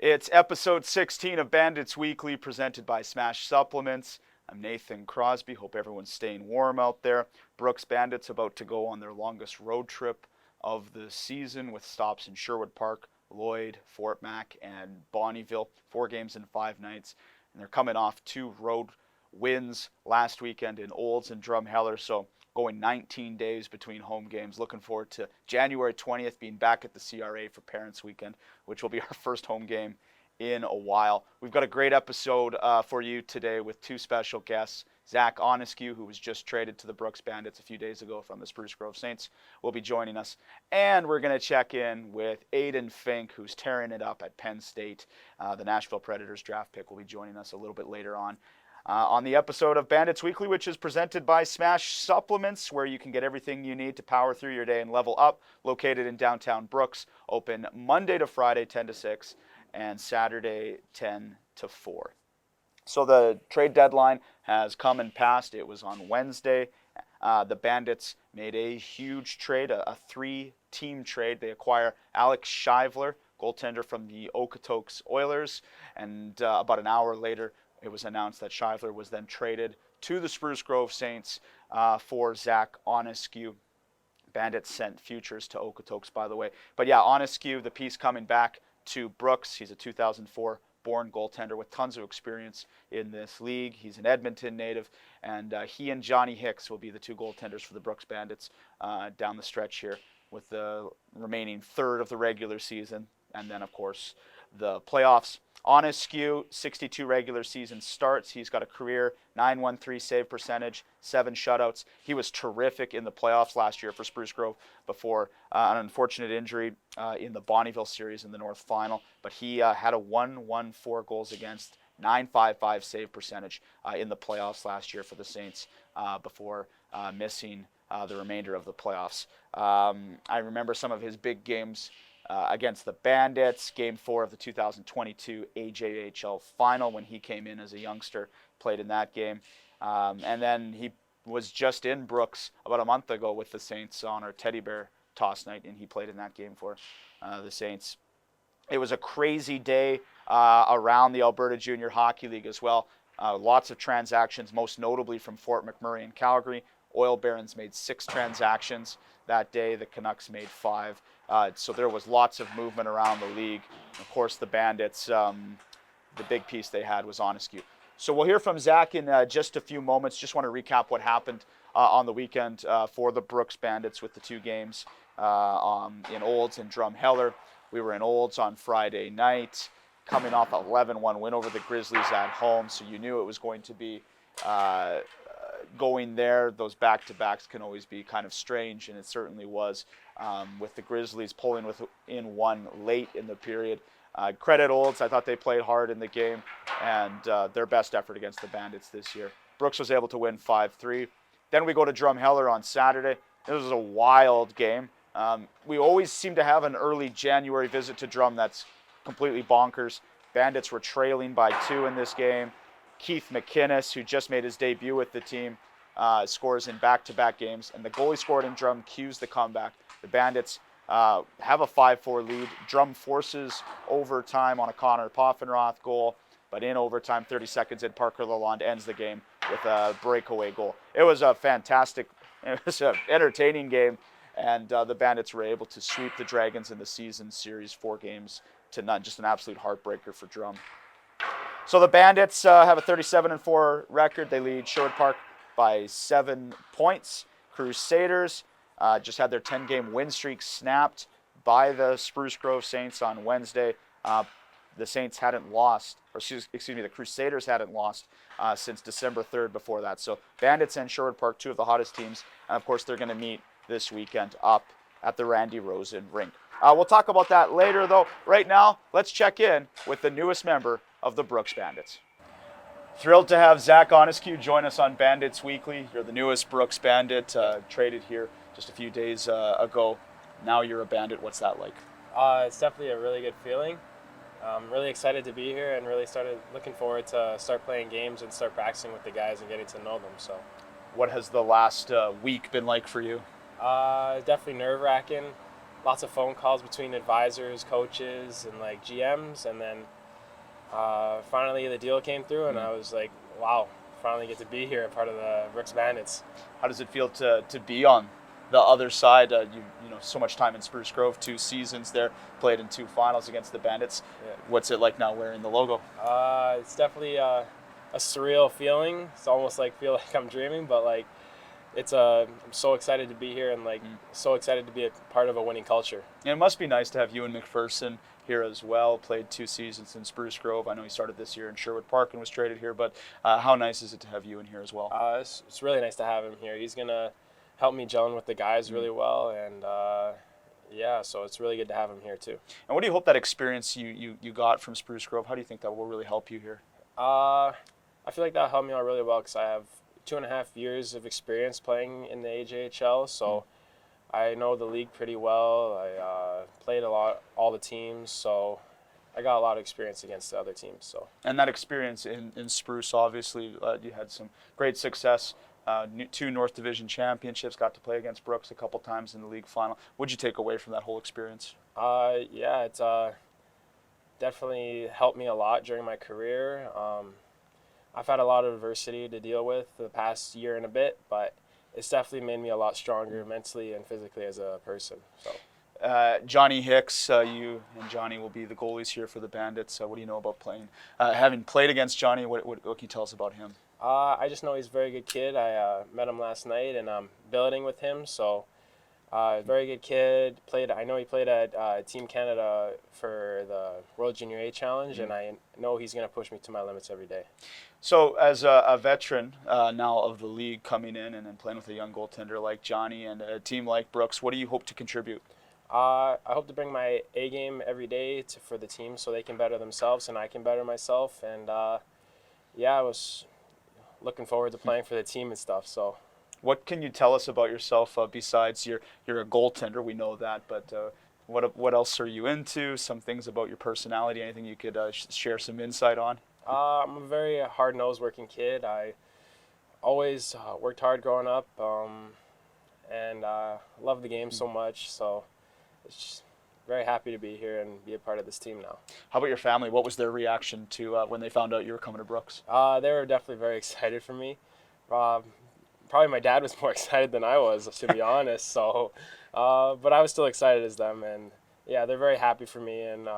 It's episode 16 of Bandits Weekly, presented by Smash Supplements. I'm Nathan Crosby. Hope everyone's staying warm out there. Brooks Bandits about to go on their longest road trip of the season with stops in Sherwood Park, Lloyd, Fort Mac, and Bonnyville. 4 games in 5 nights. And they're coming off 2 road wins last weekend in Olds and Drumheller, so going 19 days between home games. Looking forward to January 20th being back at the CRA for Parents Weekend, which will be our first home game in a while. We've got a great episode for you today with 2 special guests. Zach Oniscu, who was just traded to the Brooks Bandits a few days ago from the Spruce Grove Saints, will be joining us. And we're going to check in with Aiden Fink, who's tearing it up at Penn State. The Nashville Predators draft pick will be joining us a little bit later on the episode of Bandits Weekly, which is presented by Smash Supplements, where you can get everything you need to power through your day and level up. Located in downtown Brooks, open Monday to Friday 10 to 6 and Saturday 10 to 4. So the trade deadline has come and passed. It was on Wednesday. The Bandits made a huge trade, a 3-team trade. They acquire Alex Shivler, goaltender from the Okotoks Oilers, and about an hour later, it was announced that Shivler was then traded to the Spruce Grove Saints for Zach Oniscu. Bandits sent futures to Okotoks, by the way. But yeah, Onyskiw, the piece coming back to Brooks. He's a 2004-born goaltender with tons of experience in this league. He's an Edmonton native, and he and Johnny Hicks will be the 2 goaltenders for the Brooks Bandits down the stretch here with the remaining third of the regular season, and then, of course, the playoffs. Onyskiw, 62 regular season starts. He's got a career .913 save percentage, 7 shutouts. He was terrific in the playoffs last year for Spruce Grove before an unfortunate injury in the Bonnyville series in the North Final. But he had a 1.14 goals against, .955 save percentage in the playoffs last year for the Saints before missing the remainder of the playoffs. I remember some of his big games against the Bandits, Game 4 of the 2022 AJHL Final when he came in as a youngster, played in that game. And then he was just in Brooks about a month ago with the Saints on our Teddy Bear Toss Night, and he played in that game for the Saints. It was a crazy day around the Alberta Junior Hockey League as well. Lots of transactions, most notably from Fort McMurray and Calgary. Oil Barons made 6 transactions that day. The Canucks made 5. So there was lots of movement around the league. Of course, the Bandits, the big piece they had was Onyskiw. So we'll hear from Zach in just a few moments. Just want to recap what happened on the weekend for the Brooks Bandits with the 2 games in Olds and Drumheller. We were in Olds on Friday night, coming off an 11-1 win over the Grizzlies at home. So you knew it was going to be going there. Those back-to-backs can always be kind of strange, and it certainly was, with the Grizzlies pulling in 1 late in the period. Credit Olds, I thought they played hard in the game, and their best effort against the Bandits this year. Brooks was able to win 5-3. Then we go to Drumheller on Saturday. It was a wild game. We always seem to have an early January visit to Drum that's completely bonkers. Bandits were trailing by 2 in this game. Keith McInnes, who just made his debut with the team, scores in back-to-back games, and the goalie scored in Drum cues the comeback. The Bandits have a 5-4 lead. Drum forces overtime on a Connor Poffenroth goal, but in overtime, 30 seconds in, Parker Lalonde ends the game with a breakaway goal. It was a fantastic, it was an entertaining game, and the Bandits were able to sweep the Dragons in the season series 4 games to none. Just an absolute heartbreaker for Drum. So the Bandits have a 37-4 record. They lead Sherwood Park by 7 points. Crusaders just had their 10-game win streak snapped by the Spruce Grove Saints on Wednesday. The Saints hadn't lost, or excuse me, the Crusaders hadn't lost since December 3rd before that. So Bandits and Sherwood Park, 2 of the hottest teams, and of course they're going to meet this weekend up at the Randy Rosen rink. We'll talk about that later, though. Right now, let's check in with the newest member of the Brooks Bandits. Thrilled to have Zach Oniscu join us on Bandits Weekly. You're the newest Brooks Bandit, traded here just a few days ago. Now you're a Bandit. What's that like? It's definitely a really good feeling. I'm really excited to be here and really started looking forward to start playing games and start practicing with the guys and getting to know them. So, what has the last week been like for you? Definitely nerve-wracking. lots of phone calls between advisors, coaches, and like GMs, and then finally the deal came through, and I was like, wow, finally get to be here, a part of the Brooks Bandits. How does it feel to be on the other side? You know, so much time in Spruce Grove, 2 seasons there, played in 2 finals against the Bandits. Yeah. What's it like now wearing the logo? It's definitely a surreal feeling. It's almost like feel like I'm dreaming, but like I'm so excited to be here and like so excited to be a part of a winning culture. And it must be nice to have you and McPherson here as well. Played 2 seasons in Spruce Grove. I know he started this year in Sherwood Park and was traded here, but how nice is it to have you in here as well? It's really nice to have him here. He's gonna help me gel in with the guys really well, and yeah, so it's really good to have him here too. And what do you hope that experience you got from Spruce Grove, how do you think that will really help you here? I feel like that helped me out really well because I have 2.5 years of experience playing in the AJHL, so I know the league pretty well. I played a lot, all the teams, so I got a lot of experience against the other teams. So. And that experience in Spruce, obviously, you had some great success. 2 North Division championships, got to play against Brooks a couple times in the league final. What did you take away from that whole experience? Yeah, it's definitely helped me a lot during my career. I've had a lot of adversity to deal with the past year and a bit, but it's definitely made me a lot stronger mentally and physically as a person. So. Johnny Hicks, you and Johnny will be the goalies here for the Bandits. What do you know about playing? Having played against Johnny, what can you tell us about him? I just know he's a very good kid. I met him last night, and I'm billeting with him. So, very good kid. I know he played at Team Canada for the World Junior A Challenge, and I know he's going to push me to my limits every day. So, as a veteran now of the league, coming in and then playing with a young goaltender like Johnny and a team like Brooks, what do you hope to contribute? I hope to bring my A game every day for the team so they can better themselves and I can better myself. And yeah, I was looking forward to playing for the team and stuff. So, what can you tell us about yourself besides you're a goaltender? We know that, but what else are you into? Some things about your personality? Anything you could share some insight on? I'm a very hard-nosed working kid. I always worked hard growing up, and love the game so much. So, it's just very happy to be here and be a part of this team now. How about your family? What was their reaction to when they found out you were coming to Brooks? They were definitely very excited for me. Probably my dad was more excited than I was, to be honest. So, but I was still excited as them, and yeah, they're very happy for me and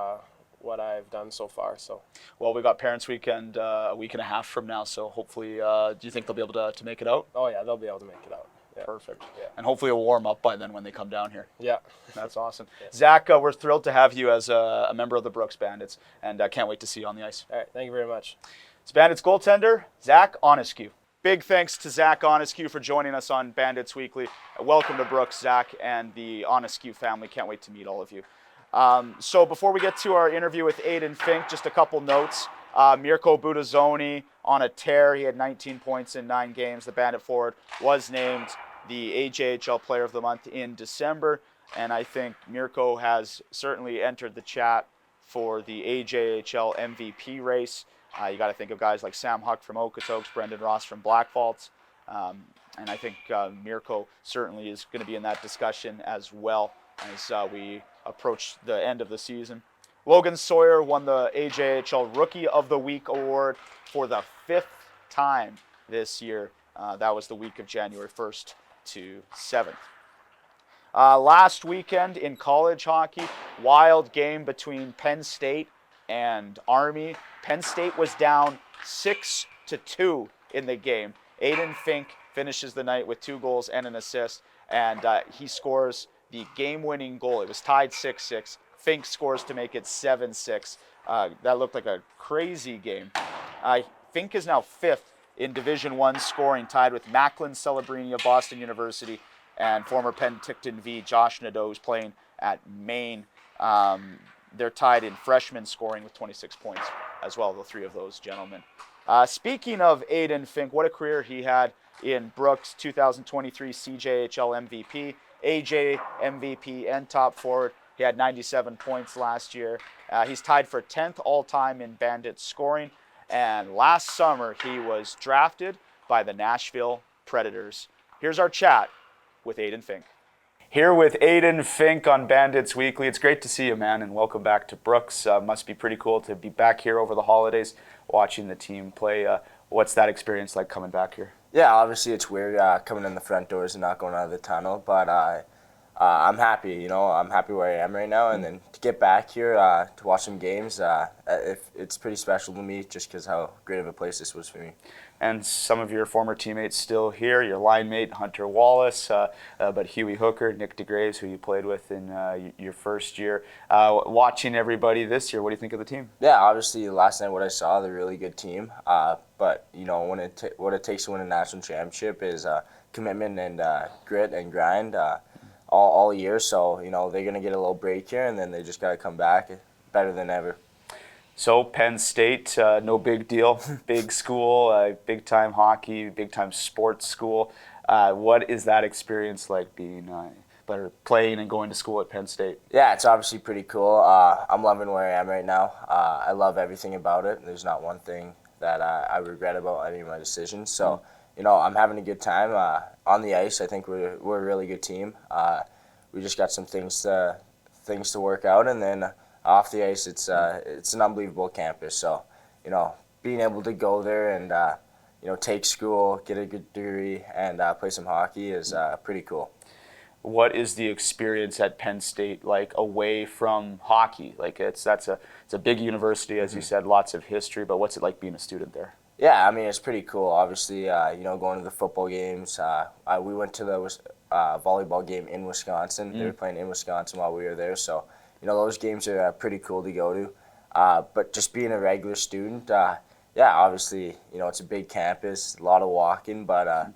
what I've done so far. So. Well, we got Parents Weekend a week and a half from now, so hopefully, do you think they'll be able to make it out? Oh yeah, they'll be able to make it out. Yeah. Perfect. Yeah. And hopefully it'll warm up by then when they come down here. Yeah. That's awesome. Yeah. Zach, we're thrilled to have you as a member of the Brooks Bandits, and I can't wait to see you on the ice. All right. Thank you very much. It's Bandits goaltender, Zach Oniscu. Big thanks to Zach Oniscu for joining us on Bandits Weekly. Welcome to Brooks, Zach, and the Onyskiw family. Can't wait to meet all of you. So before we get to our interview with Aiden Fink, just a couple notes. Mirko Budazzoni on a tear. He had 19 points in 9 games. The Bandit forward was named the AJHL Player of the Month in December, and I think Mirko has certainly entered the chat for the AJHL MVP race. You got to think of guys like Sam Huck from Okotoks, Brendan Ross from Blackfalds, and I think Mirko certainly is going to be in that discussion as well as we approach the end of the season. Logan Sawyer won the AJHL Rookie of the Week award for the 5th time this year. That was the week of January 1st to 7th. Last weekend in college hockey, wild game between Penn State and Army. Penn State was down 6-2 in the game. Aiden Fink finishes the night with 2 goals and an assist, and he scores the game-winning goal. It was tied 6-6. Fink scores to make it 7-6. That looked like a crazy game. Fink is now 5th in Division I scoring, tied with Macklin Celebrini of Boston University and former Penticton V Josh Nadeau, who's playing at Maine. They're tied in freshman scoring with 26 points as well, the 3 of those gentlemen. Speaking of Aiden Fink, what a career he had in Brooks, 2023 CJHL MVP, AJ MVP, and top forward. He had 97 points last year. He's tied for 10th all-time in Bandits scoring. And last summer, he was drafted by the Nashville Predators. Here's our chat with Aiden Fink. Here with Aiden Fink on Bandits Weekly. It's great to see you, man, and welcome back to Brooks. Must be pretty cool to be back here over the holidays watching the team play. What's that experience like coming back here? Yeah, obviously it's weird coming in the front doors and not going out of the tunnel, but I'm happy. I'm happy where I am right now, and then to get back here to watch some games, it's pretty special to me just because how great of a place this was for me. And some of your former teammates still here, your line mate Hunter Wallace, but Huey Hooker, Nick DeGraves, who you played with in your first year. Watching everybody this year, what do you think of the team? Yeah, obviously last night what I saw, they're a really good team, but when what it takes to win a national championship is commitment and grit and grind all year. So they're gonna get a little break here, and then they just gotta come back better than ever. So Penn State, no big deal, big school, big-time hockey, big-time sports school. What is that experience like being playing and going to school at Penn State? Yeah, It's obviously pretty cool. I'm loving where I am right now. I love everything about it. There's not one thing that I regret about any of my decisions. So, I'm having a good time. On the ice, I think we're a really good team. We just got some things to work out, and then off the ice, it's an unbelievable campus. So, being able to go there and take school, get a good degree, and play some hockey is pretty cool. What is the experience at Penn State like away from hockey? Like it's a big university, as you said, lots of history. But what's it like being a student there? Yeah, I mean it's pretty cool. Obviously, going to the football games. We went to the volleyball game in Wisconsin. They were playing in Wisconsin while we were there, so those games are pretty cool to go to. But just being a regular student, obviously, it's a big campus, a lot of walking, but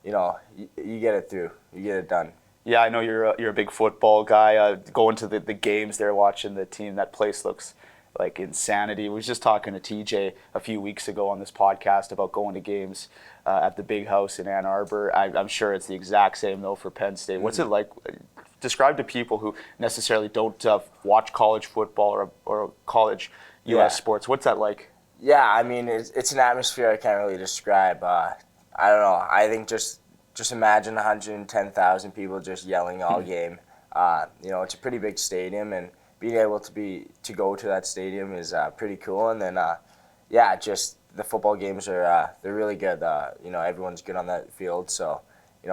you get it through, you get it done. Yeah, I know you're a big football guy. Going to the games there, watching the team, that place looks like insanity. We was just talking to TJ a few weeks ago on this podcast about going to games at the Big House in Ann Arbor. I'm sure it's the exact same though for Penn State. What's it like? Describe to people who necessarily don't watch college football or college U.S. sports. What's that like? Yeah, I mean it's an atmosphere I can't really describe. I don't know. I think just imagine 110,000 people just yelling all game. It's a pretty big stadium, and being able to go to that stadium is pretty cool. And then, just the football games are they're really good. Everyone's good on that field. So,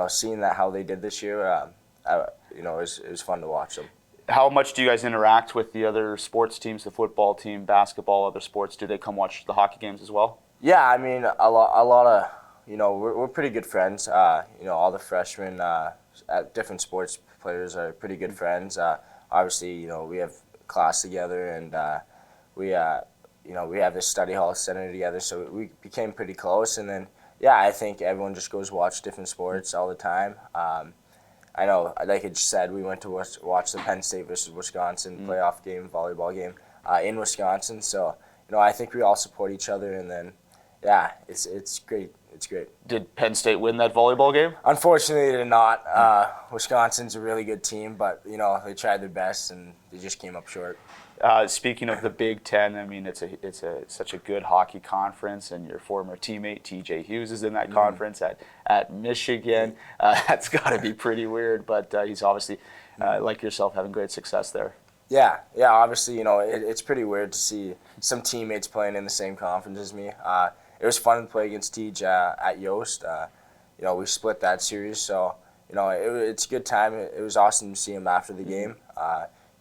seeing that how they did this year, it was fun to watch them. How much do you guys interact with the other sports teams, the football team, basketball, other sports? Do they come watch the hockey games as well? Yeah, I mean a lot of. We're pretty good friends. All the freshmen at different sports players are pretty good friends. Obviously, we have class together, and we have this study hall center together, so we became pretty close. And then, I think everyone just goes watch different sports all the time. I know, like I just said, we went to watch the Penn State versus Wisconsin playoff game, volleyball game in Wisconsin. So, I think we all support each other, and then, it's great. It's great. Did Penn State win that volleyball game? Unfortunately, they did not. Wisconsin's a really good team, but they tried their best and they just came up short. Speaking of the Big Ten, I mean it's such a good hockey conference, and your former teammate TJ Hughes is in that conference at Michigan. That's got to be pretty weird, but he's obviously like yourself having great success there. Yeah. Obviously, it's pretty weird to see some teammates playing in the same conference as me. It was fun to play against Tej at Yost. We split that series, so it's a good time. It was awesome to see him after the game.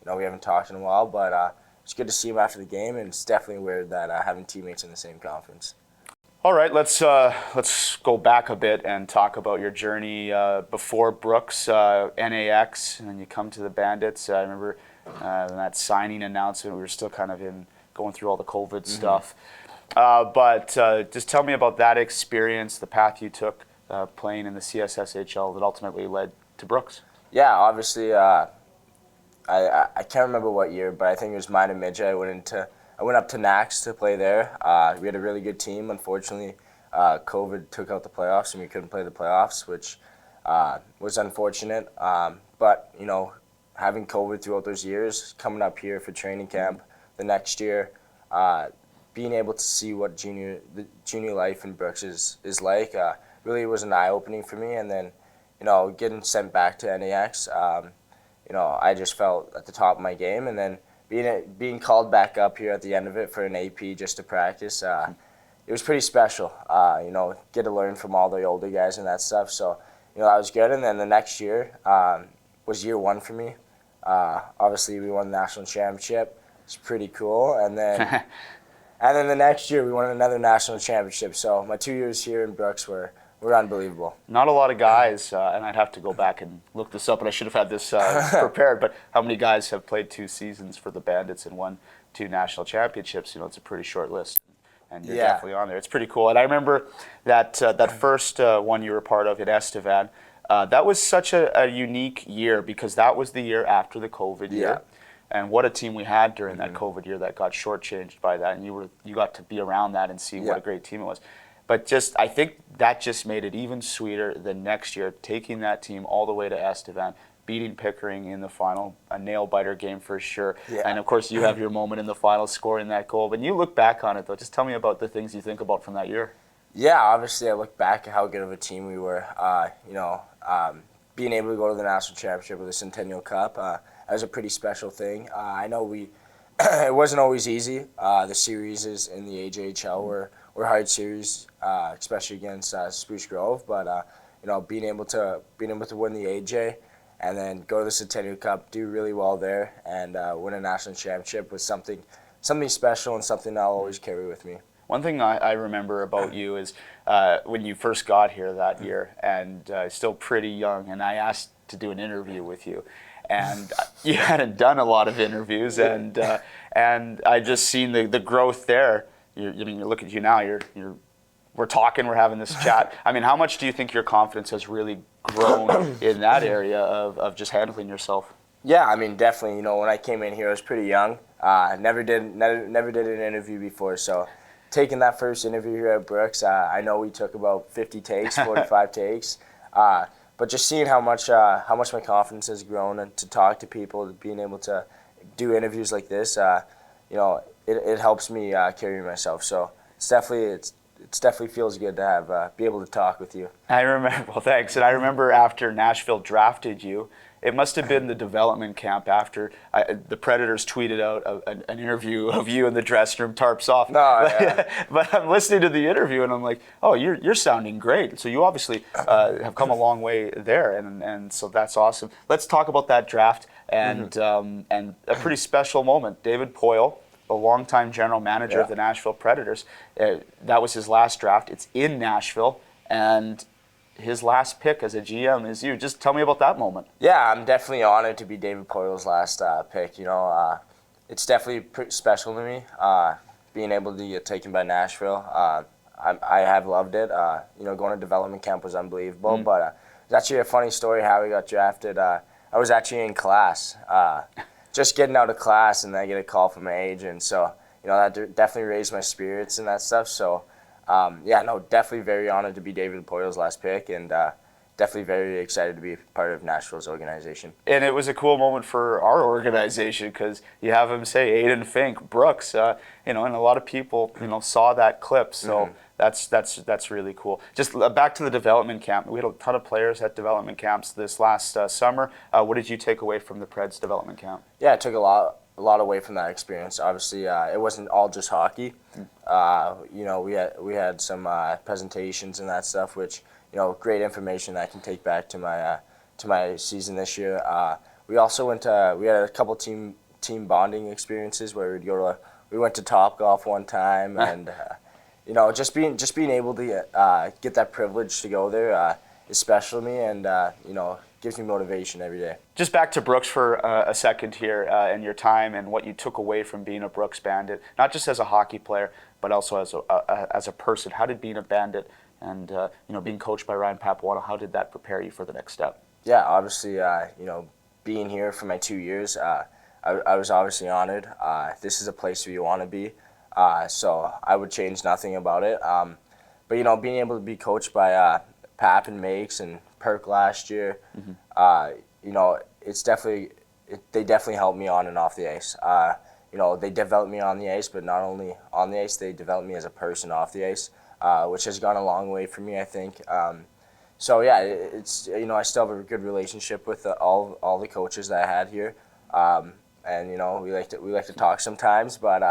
We haven't talked in a while, but it's good to see him after the game, and it's definitely weird that having teammates in the same conference. All right, let's go back a bit and talk about your journey before Brooks, NAX, and then you come to the Bandits. I remember that signing announcement. We were still kind of going through all the COVID stuff. But just tell me about that experience, the path you took playing in the CSSHL that ultimately led to Brooks. Yeah, obviously, I can't remember what year, but I think it was minor midget. I went up to NAX to play there. We had a really good team. Unfortunately, COVID took out the playoffs, and we couldn't play the playoffs, which was unfortunate. But having COVID throughout those years, coming up here for training camp the next year. Being able to see what the junior life in Brooks is like really was an eye-opening for me. And then, getting sent back to NAX, I just felt at the top of my game, and then being called back up here at the end of it for an AP just to practice, it was pretty special. Get to learn from all the older guys and that stuff. So, that was good. And then the next year was year one for me. Obviously, we won the national championship. It's pretty cool. And then the next year we won another national championship. So my 2 years here in Brooks were unbelievable. Not a lot of guys, and I'd have to go back and look this up, and I should have had this prepared, but how many guys have played 2 seasons for the Bandits and won 2 national championships? It's a pretty short list, and you're definitely on there. It's pretty cool. And I remember that first one you were part of in Estevan, that was such a unique year because that was the year after the COVID year. And what a team we had during that COVID year that got shortchanged by that, and you got to be around that and see what a great team it was. But I think that just made it even sweeter the next year, taking that team all the way to Estevan, beating Pickering in the final, a nail-biter game for sure. Yeah. And, of course, you have your moment in the final scoring that goal. But you look back on it, though. Just tell me about the things you think about from that year. Yeah, obviously I look back at how good of a team we were. Being able to go to the national championship with the Centennial Cup, that was a pretty special thing. I know it wasn't always easy. The series in the AJHL were hard series, especially against Spruce Grove. But being able to win the AJ and then go to the Centennial Cup, do really well there, and win a national championship was something special and something I'll always carry with me. One thing I remember about you is when you first got here that year, and still pretty young, and I asked to do an interview with you. And you hadn't done a lot of interviews, and I just seen the growth there. You look at you now. We're talking. We're having this chat. I mean, how much do you think your confidence has really grown in that area of just handling yourself? Yeah, I mean, definitely. When I came in here, I was pretty young. Never did an interview before, so taking that first interview here at Brooks, I know we took about 50 takes, 45 takes. But just seeing how much my confidence has grown, and to talk to people, being able to do interviews like this, it helps me carry myself. So it's definitely feels good to have be able to talk with you. I remember. Well, thanks. And I remember after Nashville drafted you, it must have been the development camp after the Predators tweeted out an interview of you in the dressing room, tarps off. But I'm listening to the interview and I'm like, oh, you're sounding great. So you obviously have come a long way there, and so that's awesome. Let's talk about that draft and a pretty special moment. David Poyle, the longtime general manager of the Nashville Predators, that was his last draft. It's in Nashville, and his last pick as a GM is you. Just tell me about that moment. Yeah, I'm definitely honored to be David Poyle's last pick. It's definitely pretty special to me, being able to get taken by Nashville. I have loved it. Going to development camp was unbelievable, but it's actually a funny story how we got drafted. I was actually in class, just getting out of class, and I get a call from my agent. So, that definitely raised my spirits and that stuff. So, definitely very honored to be David Poyle's last pick, and definitely very excited to be part of Nashville's organization. And it was a cool moment for our organization because you have him say Aiden Fink, Brooks, and a lot of people, saw that clip. So that's really cool. Just back to the development camp. We had a ton of players at development camps this last summer. What did you take away from the Preds development camp? Yeah, I took a lot away from that experience. Obviously, it wasn't all just hockey. We had some presentations and that stuff, which great information that I can take back to my season this year. We also we had a couple team bonding experiences where we went to Topgolf one time, and just being able to get that privilege to go there is special to me, and gives me motivation every day. Just back to Brooks for a second here, and your time and what you took away from being a Brooks Bandit, not just as a hockey player, but also as a person. How did being a Bandit and being coached by Ryan Papuano, how did that prepare you for the next step? Yeah, obviously, being here for my 2 years, I was obviously honored. This is a place where you want to be, so I would change nothing about it. But being able to be coached by Pap and Makes and Perk last year, they definitely helped me on and off the ice. They developed me on the ice, but not only on the ice, they developed me as a person off the ice, which has gone a long way for me, I think. So yeah, it's I still have a good relationship with all the coaches that I had here, and we like to talk sometimes. But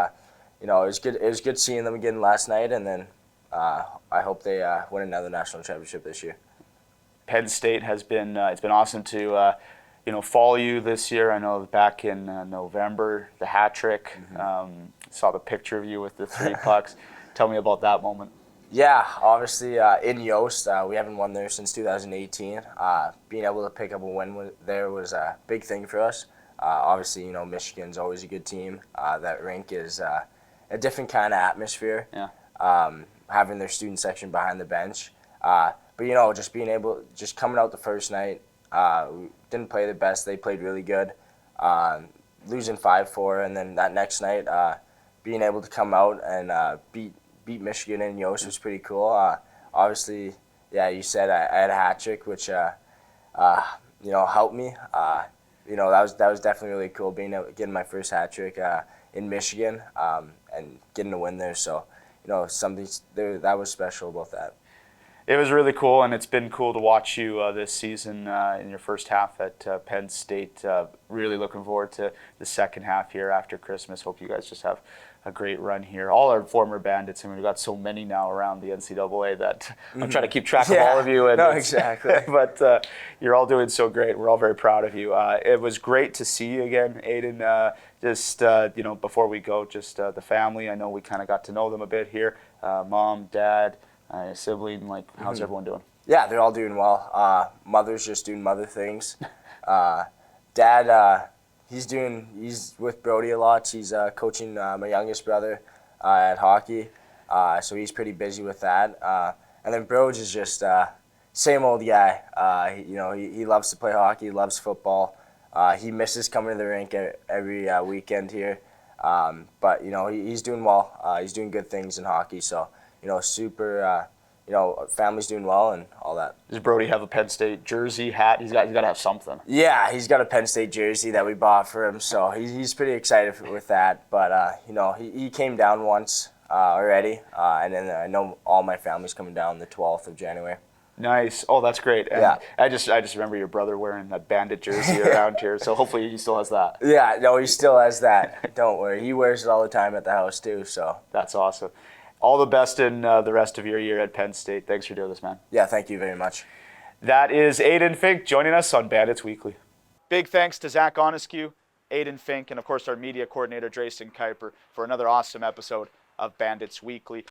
it was good. It was good seeing them again last night, and then I hope they win another national championship this year. Penn State has been it's been awesome to follow you this year. I know back in November, the hat trick. Saw the picture of you with the 3 pucks. Tell me about that moment. Yeah, obviously in Yost, we haven't won there since 2018. Being able to pick up a win there was a big thing for us. Obviously, Michigan's always a good team. That rink is a different kind of atmosphere. Yeah. Having their student section behind the bench. But just coming out the first night, we didn't play the best. They played really good, losing 5-4, and then that next night, being able to come out and beat Michigan in Yost was pretty cool. Obviously, yeah, you said I had a hat trick, which helped me. That was definitely really cool getting my first hat trick in Michigan and getting a win there. So something there that was special about that. It was really cool, and it's been cool to watch you this season in your first half at Penn State. Really looking forward to the second half here after Christmas. Hope you guys just have a great run here. All our former Bandits, and we've got so many now around the NCAA that I'm trying to keep track of all of you. And no, exactly. But you're all doing so great. We're all very proud of you. It was great to see you again, Aiden. Before we go, just the family. I know we kind of got to know them a bit here. Mom, Dad, sibling, how's everyone doing? Yeah, they're all doing well. Mother's just doing mother things. Dad, he's with Brody a lot. He's coaching my youngest brother at hockey, so he's pretty busy with that. And then Broge is just same old guy. He loves to play hockey, loves football. He misses coming to the rink every weekend here, but he's doing well. He's doing good things in hockey, so super. Family's doing well and all that. Does Brody have a Penn State jersey, hat? He's got to have something. Yeah, he's got a Penn State jersey that we bought for him, so he's pretty excited with that. But he came down once already, and then I know all my family's coming down the 12th of January. Nice. Oh, that's great. And yeah. I just remember your brother wearing that Bandit jersey around here, so hopefully he still has that. Yeah, no, he still has that. Don't worry. He wears it all the time at the house too, so. That's awesome. All the best in the rest of your year at Penn State. Thanks for doing this, man. Yeah, thank you very much. That is Aiden Fink joining us on Bandits Weekly. Big thanks to Zach Oniscu, Aiden Fink, and of course our media coordinator, Drayson Kuiper, for another awesome episode of Bandits Weekly.